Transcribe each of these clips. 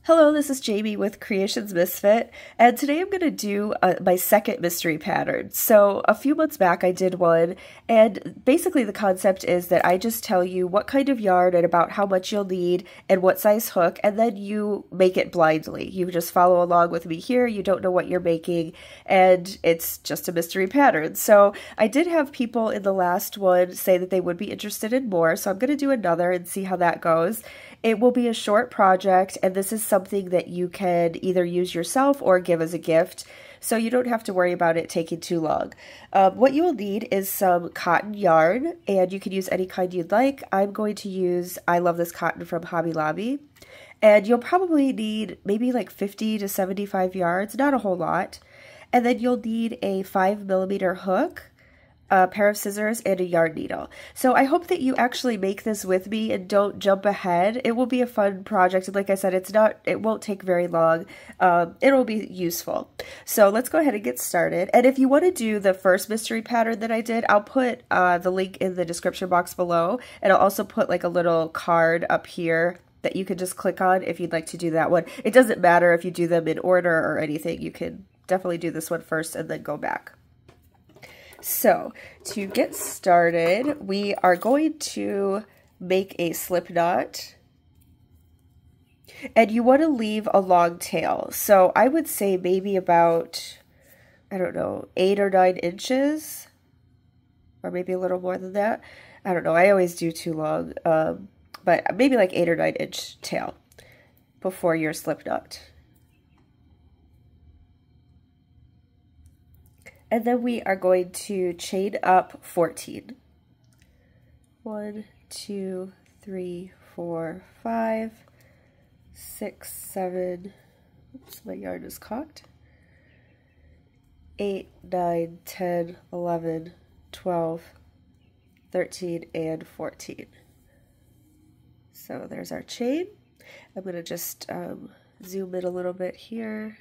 Hello, this is Jamie with Creations Misfit, and today I'm going to do my second mystery pattern. So a few months back I did one, and basically the concept is that I just tell you what kind of yarn and about how much you'll need and what size hook, and then you make it blindly. You just follow along with me here, you don't know what you're making, and it's just a mystery pattern. So I did have people in the last one say that they would be interested in more, so I'm going to do another and see how that goes. It will be a short project, and this is something that you can either use yourself or give as a gift, so you don't have to worry about it taking too long. What you will need is some cotton yarn, and you can use any kind you'd like. I'm going to use I Love This Cotton from Hobby Lobby, and you'll probably need maybe like 50 to 75 yards, not a whole lot, and then you'll need a 5mm hook, a pair of scissors, and a yarn needle. So I hope that you actually make this with me and don't jump ahead. It will be a fun project, and like I said, it won't take very long. It'll be useful. So let's go ahead and get started. And if you want to do the first mystery pattern that I did, I'll put the link in the description box below, and I'll also put like a little card up here that you can just click on if you'd like to do that one. It doesn't matter if you do them in order or anything. You can definitely do this one first and then go back. So, to get started, we are going to make a slip knot, and you want to leave a long tail. So, I would say maybe about, I don't know, 8 or 9 inches, or maybe a little more than that. I don't know, I always do too long, but maybe like 8 or 9 inch tail before your slip knot. And then we are going to chain up 14. 1, 2, 3, 4, 5, 6, 7. Oops, my yarn is caught. 8, 9, 10, 11, 12, 13, and 14. So there's our chain. I'm going to just zoom in a little bit here.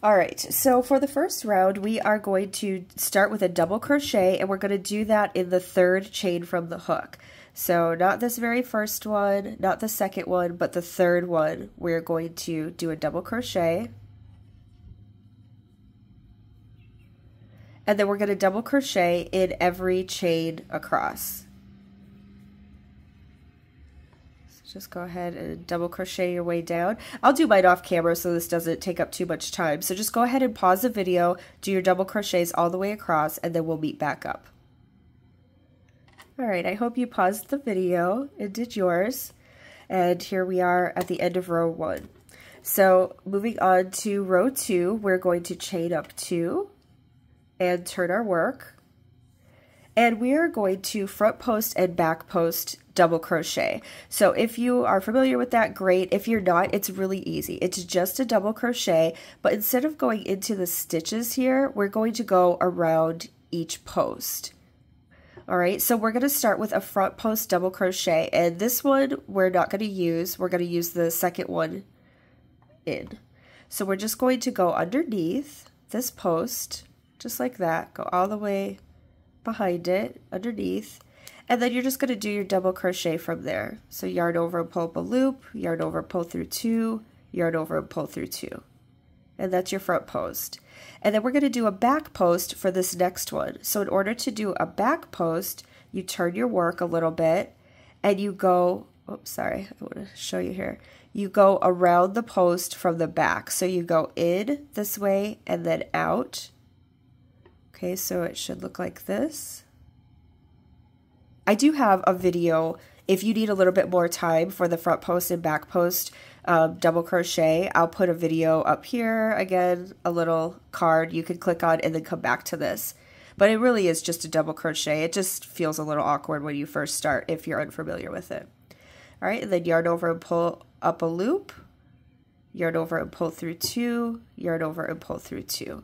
Alright, so for the first round, we are going to start with a double crochet, and we're going to do that in the third chain from the hook. So not this very first one, not the second one, but the third one, we're going to do a double crochet. And then we're going to double crochet in every chain across. Just go ahead and double crochet your way down. I'll do mine off camera so this doesn't take up too much time. So just go ahead and pause the video, do your double crochets all the way across, and then we'll meet back up. Alright, I hope you paused the video and did yours. And here we are at the end of row 1. So moving on to row 2, we're going to chain up 2 and turn our work. And we are going to front post and back post double crochet. So if you are familiar with that, great. If you're not, it's really easy. It's just a double crochet, but instead of going into the stitches here, we're going to go around each post. All right, so we're going to start with a front post double crochet, and this one we're not going to use. We're going to use the second one in. So we're just going to go underneath this post, just like that, go all the way behind it, underneath, and then you're just going to do your double crochet from there. So yarn over and pull up a loop, yarn over, pull through 2, yarn over and pull through 2. And that's your front post. And then we're going to do a back post for this next one. So in order to do a back post, you turn your work a little bit and you go, oops, sorry, I want to show you here. You go around the post from the back. So you go in this way and then out. Okay, so it should look like this. I do have a video if you need a little bit more time for the front post and back post double crochet. I'll put a video up here, again, a little card you can click on and then come back to this. But it really is just a double crochet. It just feels a little awkward when you first start if you're unfamiliar with it. All right, and then yarn over and pull up a loop, yarn over and pull through 2, yarn over and pull through 2.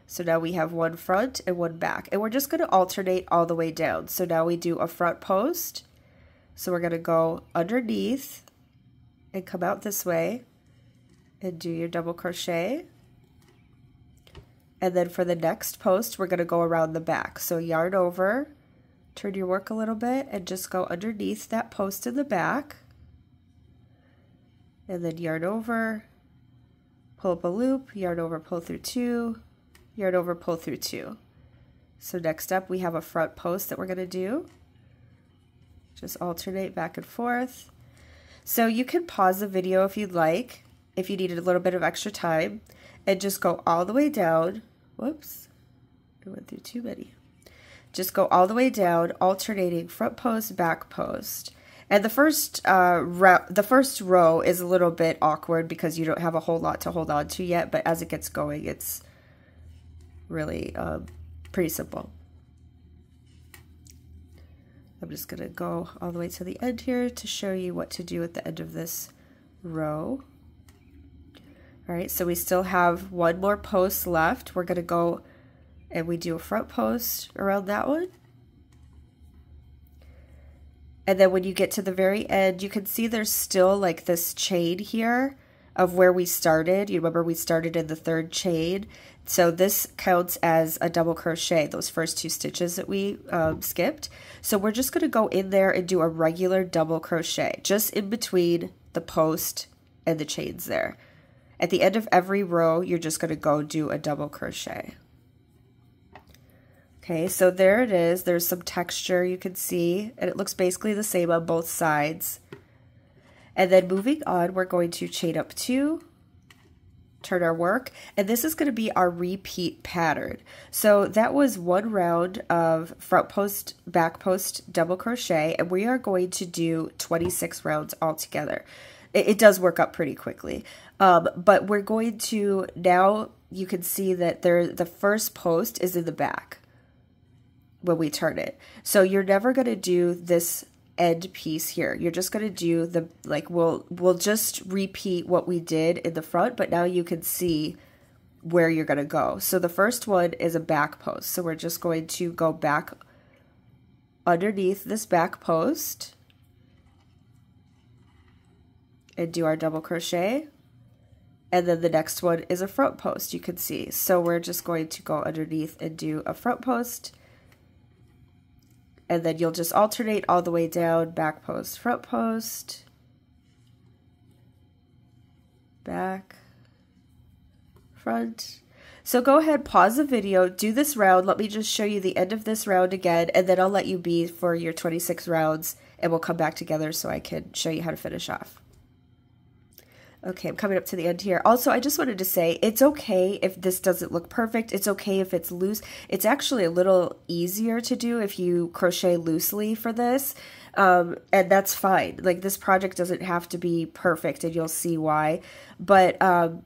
So now we have one front and one back, and we're just going to alternate all the way down. So now we do a front post. So we're going to go underneath and come out this way and do your double crochet. And then for the next post, we're going to go around the back. So yarn over, turn your work a little bit, and just go underneath that post in the back. and then yarn over, pull up a loop, yarn over, pull through 2, yarn over, pull through 2. So next up we have a front post that we're going to do. Just alternate back and forth. So you can pause the video if you'd like, if you needed a little bit of extra time, and just go all the way down. Whoops, I went through too many. Just go all the way down, alternating front post, back post. And the first row is a little bit awkward because you don't have a whole lot to hold on to yet, but as it gets going, it's really pretty simple. I'm just going to go all the way to the end here to show you what to do at the end of this row. All right, so we still have one more post left. We're going to go and we do a front post around that one. And then when you get to the very end, you can see there's still like this chain here of where we started. You remember we started in the 3rd chain. So this counts as a double crochet, those first 2 stitches that we skipped. So we're just going to go in there and do a regular double crochet, just in between the post and the chains there. At the end of every row, you're just going to go do a double crochet. Okay, so there it is. There's some texture you can see, and it looks basically the same on both sides. And then moving on, we're going to chain up 2, turn our work, and this is going to be our repeat pattern. So that was 1 round of front post, back post, double crochet, and we are going to do 26 rounds altogether. It does work up pretty quickly, but we're going to, now you can see that the first post is in the back when we turn it. So you're never going to do this end piece here. You're just going to do the, like, we'll just repeat what we did in the front, but now you can see where you're going to go. So the first one is a back post. So we're just going to go back underneath this back post and do our double crochet. And then the next one is a front post, you can see. So we're just going to go underneath and do a front post. And then you'll just alternate all the way down, back post, front post, back, front. So go ahead, pause the video, do this round. Let me just show you the end of this round again, and then I'll let you be for your 26 rounds, and we'll come back together so I can show you how to finish off. Okay, I'm coming up to the end here. Also, I just wanted to say, it's okay if this doesn't look perfect. It's okay if it's loose. It's actually a little easier to do if you crochet loosely for this, and that's fine. Like, this project doesn't have to be perfect, and you'll see why. But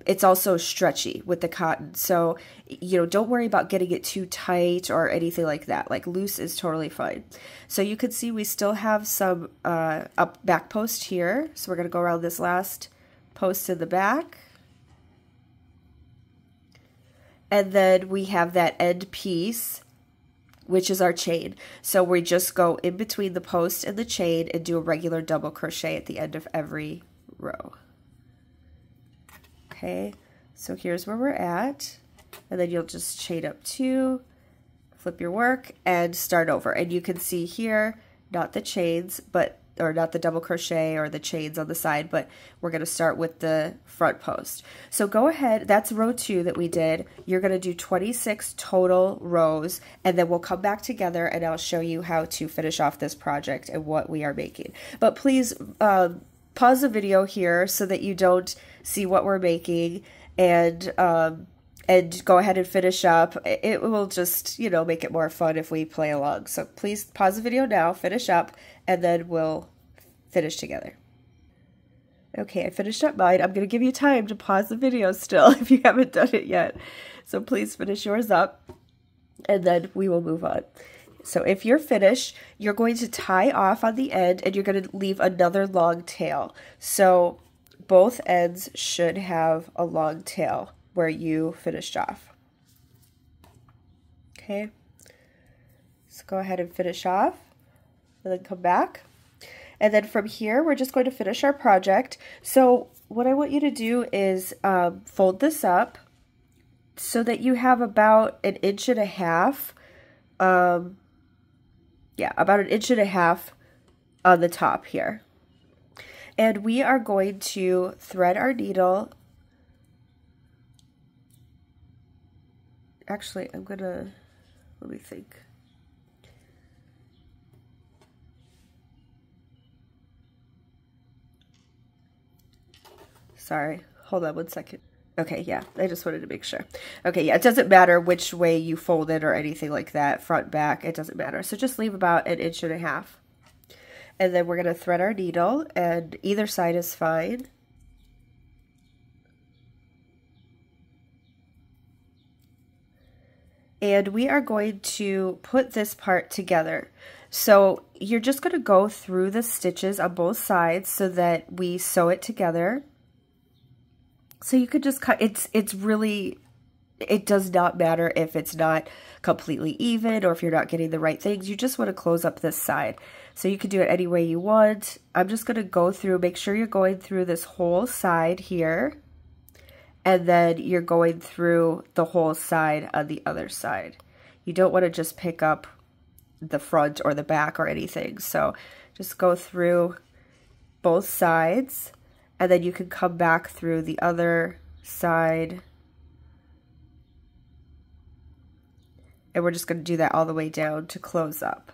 it's also stretchy with the cotton, so, you know, don't worry about getting it too tight or anything like that. Like, loose is totally fine. So you can see we still have some back post here, so we're going to go around this last post in the back, and then we have that end piece, which is our chain. So we just go in between the post and the chain and do a regular double crochet at the end of every row. Okay, so here's where we're at, and then you'll just chain up 2, flip your work, and start over. And you can see here, not the chains, or not the double crochet or the chains on the side, but we're going to start with the front post. So go ahead, that's row 2 that we did. You're going to do 26 total rows, and then we'll come back together and I'll show you how to finish off this project and what we are making. But please pause the video here so that you don't see what we're making, and go ahead and finish up. It will just, you know, make it more fun if we play along. So please pause the video now, finish up, and then we'll finish together. Okay, I finished up mine. I'm going to give you time to pause the video still if you haven't done it yet. So please finish yours up, and then we will move on. So if you're finished, you're going to tie off on the end, and you're going to leave another long tail. So both ends should have a long tail where you finished off. Okay, so go ahead and finish off, and then come back. And then from here, we're just going to finish our project. So what I want you to do is fold this up so that you have about 1.5 inches. Yeah, about 1.5 inches on the top here. And we are going to thread our needle. Actually, let me think. Sorry, hold on 1 second. Okay, yeah, I just wanted to make sure. Okay, yeah, it doesn't matter which way you fold it or anything like that, front, back, it doesn't matter. So just leave about 1.5 inches. And then we're going to thread our needle, and either side is fine. And we are going to put this part together. So you're just going to go through the stitches on both sides so that we sew it together. So you could just cut, it's really, it does not matter if it's not completely even or if you're not getting the right things. You just want to close up this side. So you can do it any way you want. I'm just going to go through, make sure you're going through this whole side here. And then you're going through the whole side on the other side. You don't want to just pick up the front or the back or anything. So just go through both sides. And then you can come back through the other side. And we're just going to do that all the way down to close up.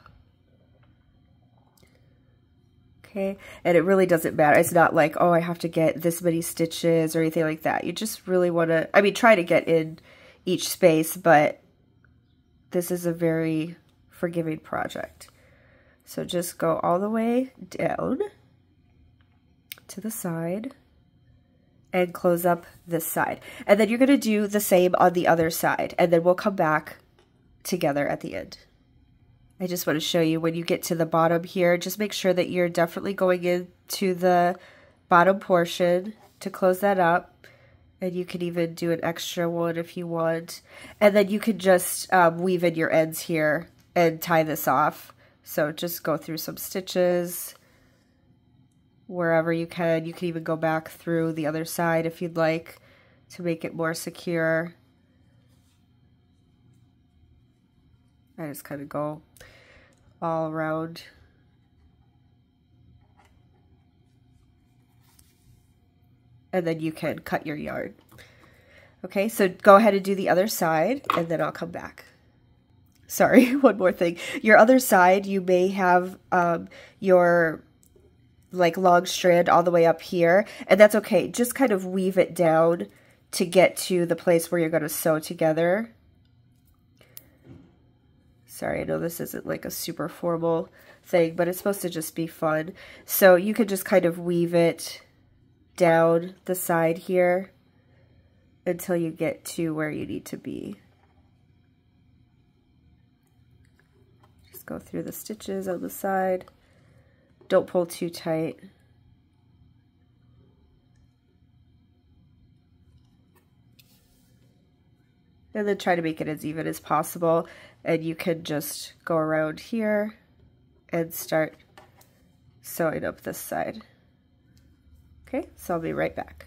Okay, and it really doesn't matter. It's not like, oh, I have to get this many stitches or anything like that. You just really want to, I mean, try to get in each space, but this is a very forgiving project. So just go all the way down to the side and close up this side. And then you're going to do the same on the other side, and then we'll come back together at the end. I just want to show you when you get to the bottom here, just make sure that you're definitely going into the bottom portion to close that up. And you can even do an extra one if you want. And then you can just weave in your ends here and tie this off. So just go through some stitches wherever you can. You can even go back through the other side if you'd like to make it more secure. I just kind of go all around. And then you can cut your yarn. Okay, so go ahead and do the other side, and then I'll come back. Sorry, one more thing. Your other side, you may have your like long strand all the way up here, and that's okay. Just kind of weave it down to get to the place where you're going to sew together. Sorry, I know this isn't like a super formal thing, but it's supposed to just be fun. So you can just kind of weave it down the side here until you get to where you need to be. Just go through the stitches on the side. Don't pull too tight. And then try to make it as even as possible. And you can just go around here and start sewing up this side. Okay, so I'll be right back.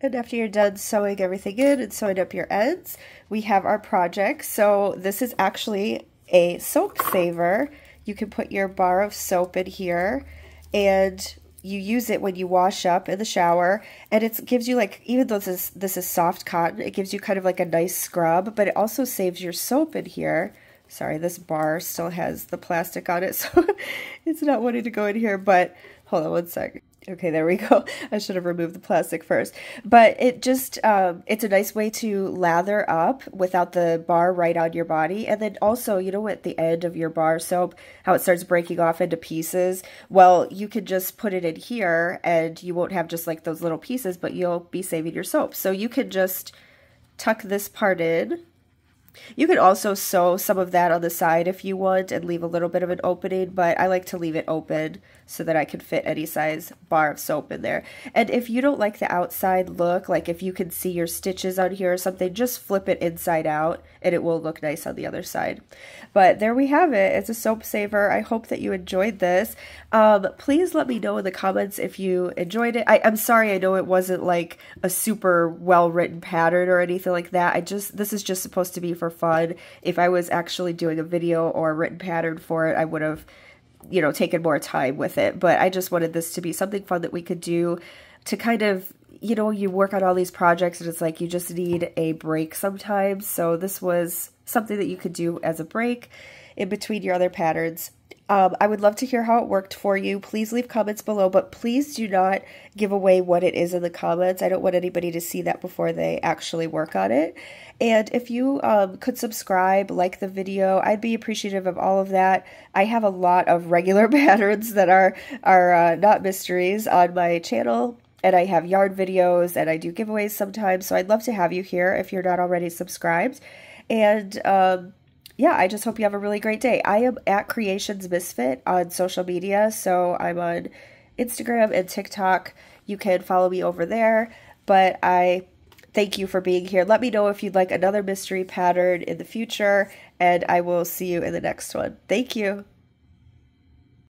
And after you're done sewing everything in and sewing up your ends, we have our project. So this is actually a soap saver. You can put your bar of soap in here, and you use it when you wash up in the shower, and it gives you, like, even though this is soft cotton, it gives you kind of like a nice scrub, but it also saves your soap in here. Sorry, this bar still has the plastic on it, so it's not wanting to go in here, but hold on 1 second. Okay, there we go. I should have removed the plastic first. But it just, it's a nice way to lather up without the bar right on your body. And then also, you know, at the end of your bar soap, how it starts breaking off into pieces? Well, you could just put it in here and you won't have just like those little pieces, but you'll be saving your soap. So you could just tuck this part in. You could also sew some of that on the side if you want and leave a little bit of an opening, but I like to leave it open so that I can fit any size bar of soap in there. And if you don't like the outside look, like if you can see your stitches on here or something, just flip it inside out and it will look nice on the other side. But there we have it. It's a soap saver. I hope that you enjoyed this. Please let me know in the comments if you enjoyed it. I'm sorry, I know it wasn't like a super well-written pattern or anything like that. This is just supposed to be for fun. If I was actually doing a video or a written pattern for it, I would have you know, taken more time with it. But I just wanted this to be something fun that we could do to kind of, you know, you work on all these projects and it's like you just need a break sometimes. So this was something that you could do as a break in between your other patterns. I would love to hear how it worked for you. Please leave comments below, but please do not give away what it is in the comments. I don't want anybody to see that before they actually work on it. And if you could subscribe, like the video, I'd be appreciative of all of that. I have a lot of regular patterns that are not mysteries on my channel, and I have yarn videos, and I do giveaways sometimes, so I'd love to have you here if you're not already subscribed. And yeah, I just hope you have a really great day. I am at Creations Misfit on social media, so I'm on Instagram and TikTok. You can follow me over there, but I thank you for being here. Let me know if you'd like another mystery pattern in the future, and I will see you in the next one. Thank you.